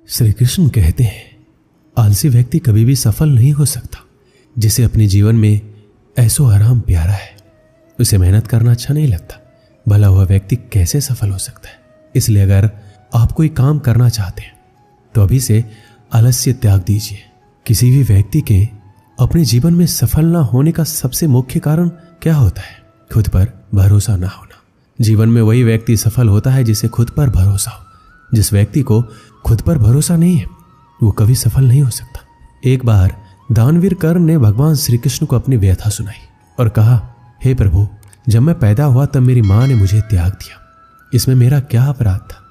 श्री कृष्ण कहते हैं, आलसी व्यक्ति कभी भी सफल नहीं हो सकता। जिसे अपने जीवन में ऐसो आराम प्यारा है, उसे मेहनत करना अच्छा नहीं लगता, भला हुआ व्यक्ति कैसे सफल हो सकता है। इसलिए अगर आप कोई काम करना चाहते हैं तो अभी से आलस्य त्याग दीजिए। किसी भी व्यक्ति के अपने जीवन में सफल ना होने का सबसे मुख्य कारण क्या होता है? खुद पर भरोसा ना होना। जीवन में वही व्यक्ति सफल होता है जिसे खुद पर भरोसा हो। जिस व्यक्ति को खुद पर भरोसा नहीं है वो कभी सफल नहीं हो सकता। एक बार दानवीर कर्ण ने भगवान श्री कृष्ण को अपनी व्यथा सुनाई और कहा, हे प्रभु, जब मैं पैदा हुआ तब मेरी मां ने मुझे त्याग दिया। इसमें मेरा क्या अपराध था?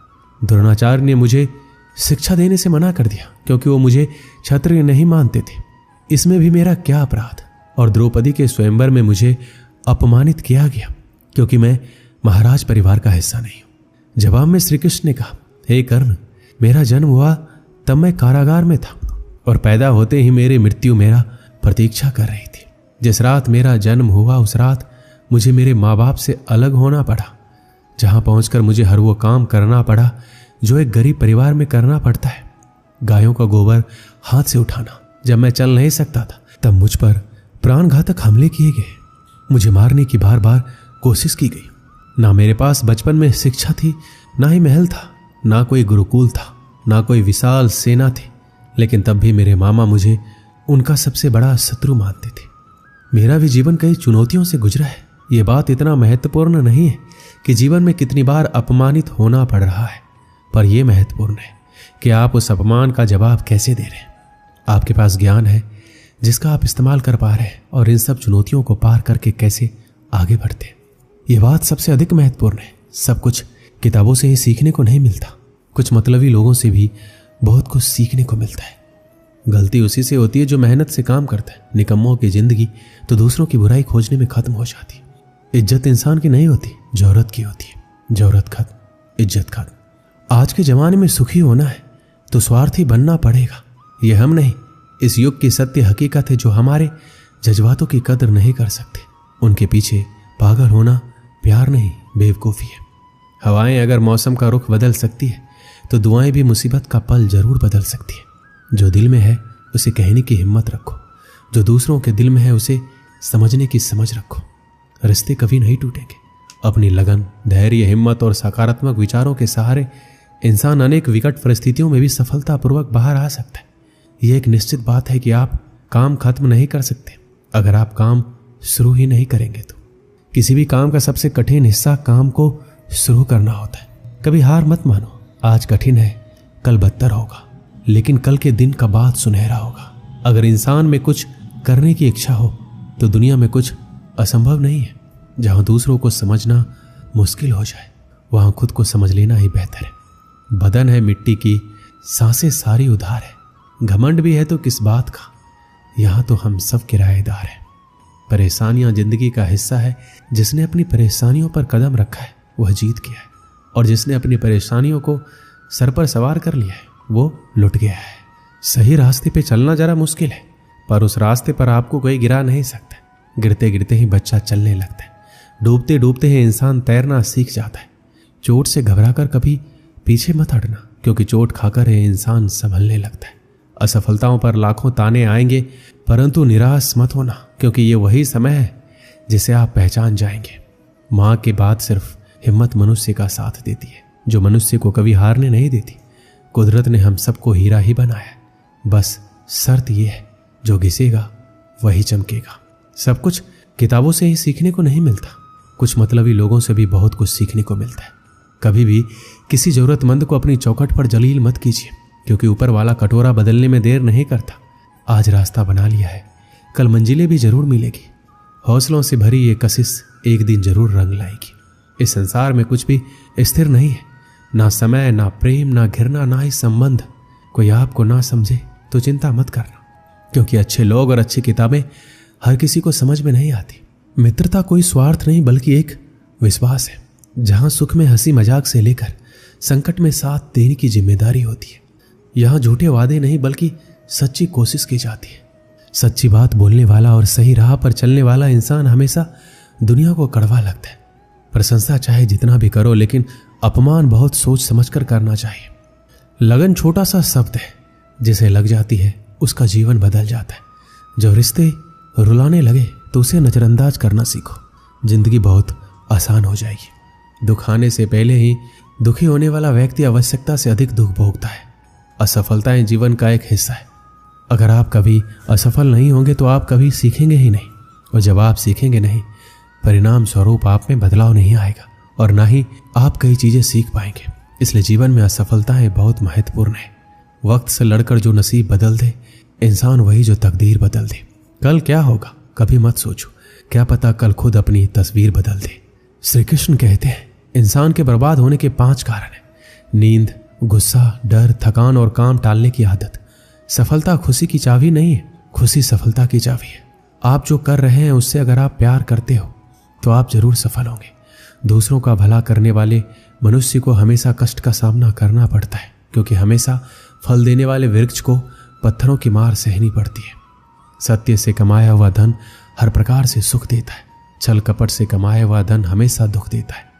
द्रोणाचार्य ने मुझे शिक्षा देने से मना कर दिया क्योंकि वो मुझे क्षत्रिय नहीं मानते थे। इसमें भी मेरा क्या अपराध? और द्रौपदी के स्वयंवर में मुझे अपमानित किया गया क्योंकि मैं महाराज परिवार का हिस्सा नहीं हूं। जवाब में श्री कृष्ण ने कहा, हे कर्ण, मेरा जन्म हुआ तब मैं कारागार में था और पैदा होते ही मेरी मृत्यु मेरा प्रतीक्षा कर रही थी। जिस रात मेरा जन्म हुआ उस रात मुझे मेरे माँ बाप से अलग होना पड़ा, जहां पहुंचकर मुझे हर वो काम करना पड़ा जो एक गरीब परिवार में करना पड़ता है। गायों का गोबर हाथ से उठाना। जब मैं चल नहीं सकता था तब मुझ पर प्राणघातक हमले किए गए। मुझे मारने की बार बार कोशिश की गई। ना मेरे पास बचपन में शिक्षा थी, ना ही महल था, ना कोई गुरुकुल था, ना कोई विशाल सेना थी, लेकिन तब भी मेरे मामा मुझे उनका सबसे बड़ा शत्रु मानते थे। मेरा भी जीवन कई चुनौतियों से गुजरा है। ये बात इतना महत्वपूर्ण नहीं है कि जीवन में कितनी बार अपमानित होना पड़ रहा है, पर यह महत्वपूर्ण है कि आप उस अपमान का जवाब कैसे दे रहे हैं। आपके पास ज्ञान है जिसका आप इस्तेमाल कर पा रहे हैं और इन सब चुनौतियों को पार करके कैसे आगे बढ़ते हैं। ये बात सबसे अधिक महत्वपूर्ण है। सब कुछ किताबों से ही सीखने को नहीं मिलता, कुछ मतलबी लोगों से भी बहुत कुछ सीखने को मिलता है। गलती उसी से होती है जो मेहनत से काम करता है। निकम्मों की जिंदगी तो दूसरों की बुराई खोजने में खत्म हो जाती है। इज्जत इंसान की नहीं होती, जौहरत की होती है। जौहरत खत्म, इज्जत खत्म। आज के जमाने में सुखी होना है तो स्वार्थी बनना पड़ेगा। यह हम नहीं, इस युग की सत्य हकीकत है जो हमारे जज्बातों की कदर नहीं कर सकते। उनके पीछे पागल होना प्यार नहीं, बेवकूफ़ी है। हवाएं अगर मौसम का रुख बदल सकती है तो दुआएं भी मुसीबत का पल जरूर बदल सकती है। जो दिल में है उसे कहने की हिम्मत रखो, जो दूसरों के दिल में है उसे समझने की समझ रखो। रिश्ते कभी नहीं टूटेंगे। अपनी लगन, धैर्य, हिम्मत और सकारात्मक विचारों के सहारे इंसान अनेक विकट परिस्थितियों में भी सफलतापूर्वक बाहर आ सकता है। यह एक निश्चित बात है कि आप काम खत्म नहीं कर सकते अगर आप काम शुरू ही नहीं करेंगे तो। किसी भी काम का सबसे कठिन हिस्सा काम को शुरू करना होता है। कभी हार मत मानो। आज कठिन है, कल बदतर होगा, लेकिन कल के दिन का बाद सुनहरा होगा। अगर इंसान में कुछ करने की इच्छा हो तो दुनिया में कुछ असंभव नहीं है। जहां दूसरों को समझना मुश्किल हो जाए वहां खुद को समझ लेना ही बेहतर है। बदन है मिट्टी की, सांसें सारी उधार है। घमंड भी है तो किस बात का, यहां तो हम सब किराएदार हैं। परेशानियां जिंदगी का हिस्सा है। जिसने अपनी परेशानियों पर कदम रखा है वह जीत गया है, और जिसने अपनी परेशानियों को सर पर सवार कर लिया है वो लुट गया है। सही रास्ते पे चलना जरा मुश्किल है, पर उस रास्ते पर आपको कोई गिरा नहीं सकता। गिरते गिरते ही बच्चा चलने लगता है, डूबते डूबते ही इंसान तैरना सीख जाता है। चोट से घबराकर कभी पीछे मत हटना, क्योंकि चोट खाकर यह इंसान संभलने लगता है। असफलताओं पर लाखों ताने आएंगे, परंतु निराश मत होना, क्योंकि ये वही समय है जिसे आप पहचान जाएंगे। मां के बाद सिर्फ हिम्मत मनुष्य का साथ देती है, जो मनुष्य को कभी हारने नहीं देती। कुदरत ने हम सबको हीरा ही बनाया, बस शर्त यह है जो घिसेगा वही चमकेगा। सब कुछ किताबों से ही सीखने को नहीं मिलता, कुछ मतलबी लोगों से भी बहुत कुछ सीखने को मिलता है। कभी भी किसी जरूरतमंद को अपनी चौखट पर जलील मत कीजिए, क्योंकि ऊपर वाला कटोरा बदलने में देर नहीं करता। आज रास्ता बना लिया है, कल मंजिलें भी जरूर मिलेगी। हौसलों से भरी ये कशिश एक दिन जरूर रंग लाएगी। इस संसार में कुछ भी स्थिर नहीं है, ना समय, ना प्रेम, ना घृणा, ना ही संबंध। कोई आपको ना समझे तो चिंता मत करना, क्योंकि अच्छे लोग और अच्छी किताबें हर किसी को समझ में नहीं आती। मित्रता कोई स्वार्थ नहीं बल्कि एक विश्वास है, जहां सुख में हंसी मजाक से लेकर संकट में साथ देने की जिम्मेदारी होती है। यहां झूठे वादे नहीं बल्कि सच्ची कोशिश की जाती है। सच्ची बात बोलने वाला और सही राह पर चलने वाला इंसान हमेशा दुनिया को कड़वा लगता है। प्रशंसा चाहे जितना भी करो, लेकिन अपमान बहुत सोच समझकर करना चाहिए। लगन छोटा सा शब्द है, जिसे लग जाती है उसका जीवन बदल जाता है। जब रिश्ते रुलाने लगे तो उसे नजरअंदाज करना सीखो, जिंदगी बहुत आसान हो जाएगी। दुख आने से पहले ही दुखी होने वाला व्यक्ति आवश्यकता से अधिक दुख भोगता है। असफलताएं जीवन का एक हिस्सा है। अगर आप कभी असफल नहीं होंगे तो आप कभी सीखेंगे ही नहीं, और जब आप सीखेंगे नहीं, परिणाम स्वरूप आप में बदलाव नहीं आएगा और ना ही आप कई चीजें सीख पाएंगे। इसलिए जीवन में असफलताएं बहुत महत्वपूर्ण है। वक्त से लड़कर जो नसीब बदल दे, इंसान वही जो तकदीर बदल दे। कल क्या होगा कभी मत सोचो, क्या पता कल खुद अपनी तस्वीर बदल दे। श्री कृष्ण कहते हैं, इंसान के बर्बाद होने के 5 कारण हैं: नींद, गुस्सा, डर, थकान और काम टालने की आदत। सफलता खुशी की चाबी नहीं है, खुशी सफलता की चाबी है। आप जो कर रहे हैं उससे अगर आप प्यार करते हो तो आप जरूर सफल होंगे। दूसरों का भला करने वाले मनुष्य को हमेशा कष्ट का सामना करना पड़ता है, क्योंकि हमेशा फल देने वाले वृक्ष को पत्थरों की मार सहनी पड़ती है। सत्य से कमाया हुआ धन हर प्रकार से सुख देता है, छल कपट से कमाया हुआ धन हमेशा दुख देता है।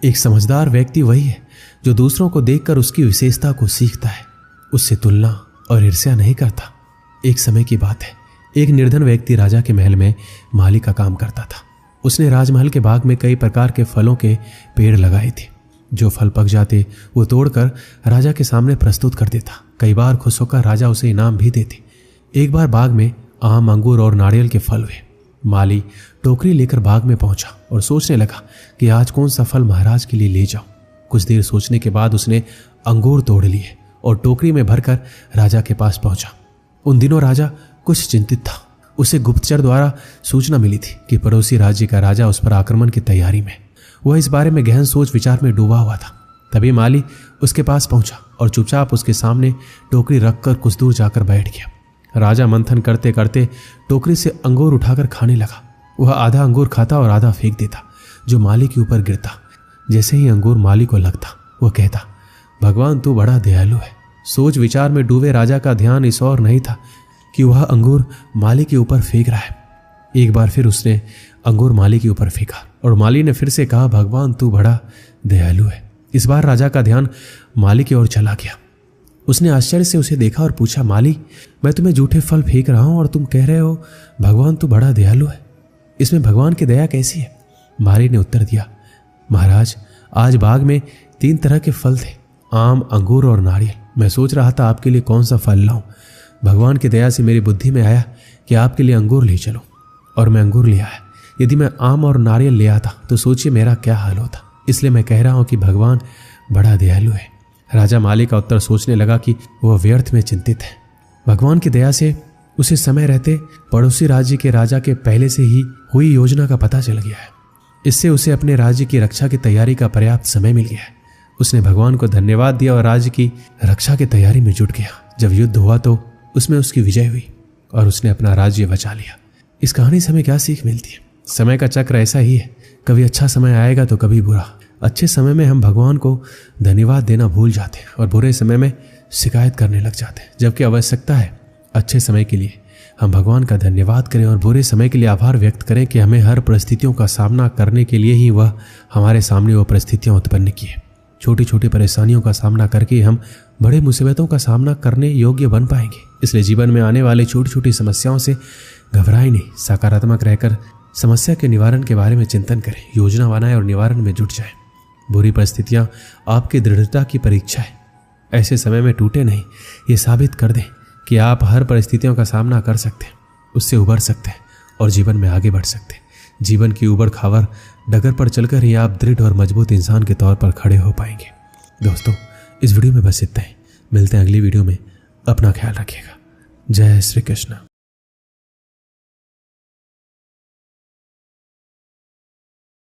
एक समझदार व्यक्ति वही है जो दूसरों को देखकर उसकी विशेषता को सीखता है, उससे तुलना और ईर्ष्या नहीं करता। एक समय की बात है, एक निर्धन व्यक्ति राजा के महल में माली का काम करता था। उसने राजमहल के बाग में कई प्रकार के फलों के पेड़ लगाए थे। जो फल पक जाते वो तोड़कर राजा के सामने प्रस्तुत कर देता। कई बार खुश होकर राजा उसे इनाम भी देते। एक बार बाग में आम, अंगूर और नारियल के फल हुए। माली टोकरी लेकर बाग में पहुंचा और सोचने लगा कि आज कौन सा फल महाराज के लिए ले जाऊं। कुछ देर सोचने के बाद उसने अंगूर तोड़ लिए और टोकरी में भरकर राजा के पास पहुंचा। उन दिनों राजा कुछ चिंतित था। उसे गुप्तचर द्वारा सूचना मिली थी कि पड़ोसी राज्य का राजा उस पर आक्रमण की तैयारी में। वह इस बारे में गहन सोच विचार में डूबा हुआ था। तभी माली उसके पास पहुंचा और चुपचाप उसके सामने टोकरी रखकर कुछ दूर जाकर बैठ गया। राजा मंथन करते करते टोकरी से अंगूर उठाकर खाने लगा। वह आधा अंगूर खाता और आधा फेंक देता, जो माली के ऊपर गिरता। जैसे ही अंगूर माली को लगता, वह कहता, भगवान तू बड़ा दयालु है। सोच विचार में डूबे राजा का ध्यान इस और नहीं था कि वह अंगूर माली के ऊपर फेंक रहा है। एक बार फिर उसने अंगूर माली के ऊपर फेंका और माली ने फिर से कहा, भगवान तू बड़ा दयालु है। इस बार राजा का ध्यान माली की ओर चला गया। उसने आश्चर्य से उसे देखा और पूछा, माली, मैं तुम्हें जूठे फल फेंक रहा हूं और तुम कह रहे हो भगवान तू बड़ा दयालु है। इसमें भगवान की दया कैसी है? माली ने उत्तर दिया, महाराज, आज बाग में 3 तरह के फल थे, आम, अंगूर और नारियल। मैं सोच रहा था आपके लिए कौन सा फल लाऊं। भगवान की दया से मेरी बुद्धि में आया कि आपके लिए अंगूर ले चलो, और मैं अंगूर ले आया। यदि मैं आम और नारियल ले आता तो सोचिए मेरा क्या हाल होता। इसलिए मैं कह रहा हूं कि भगवान बड़ा दयालु है। राजा माली का उत्तर सोचने लगा कि वह व्यर्थ में चिंतित है। भगवान की दया से उसे समय रहते पड़ोसी राज्य के राजा के पहले से ही हुई योजना का पता चल गया है। इससे उसे अपने राज्य की रक्षा की तैयारी का पर्याप्त समय मिल गया है। उसने भगवान को धन्यवाद दिया और राज्य की रक्षा की तैयारी में जुट गया। जब युद्ध हुआ तो उसमें उसकी विजय हुई और उसने अपना राज्य बचा लिया। इस कहानी से हमें क्या सीख मिलती है? समय का चक्र ऐसा ही है, कभी अच्छा समय आएगा तो कभी बुरा। अच्छे समय में हम भगवान को धन्यवाद देना भूल जाते हैं और बुरे समय में शिकायत करने लग जाते हैं, जबकि आवश्यकता है अच्छे समय के लिए हम भगवान का धन्यवाद करें और बुरे समय के लिए आभार व्यक्त करें कि हमें हर परिस्थितियों का सामना करने के लिए ही वह हमारे सामने वो परिस्थितियां उत्पन्न की है। छोटी छोटी परेशानियों का सामना करके हम बड़े मुसीबतों का सामना करने योग्य बन पाएंगे। इसलिए जीवन में आने वाली छोटी छोटी समस्याओं से घबराएं नहीं, सकारात्मक रहकर समस्या के निवारण के बारे में चिंतन करें, योजना बनाएं और निवारण में जुट जाएं। बुरी परिस्थितियां आपकी दृढ़ता की परीक्षा है। ऐसे समय में टूटे नहीं, ये साबित कर दें कि आप हर परिस्थितियों का सामना कर सकते हैं, उससे उबर सकते हैं और जीवन में आगे बढ़ सकते हैं। जीवन की उबड़ खाबड़ डगर पर चलकर ही आप दृढ़ और मजबूत इंसान के तौर पर खड़े हो पाएंगे। दोस्तों, इस वीडियो में बस इतना ही। मिलते हैं अगली वीडियो में। अपना ख्याल रखिएगा। जय श्री कृष्ण।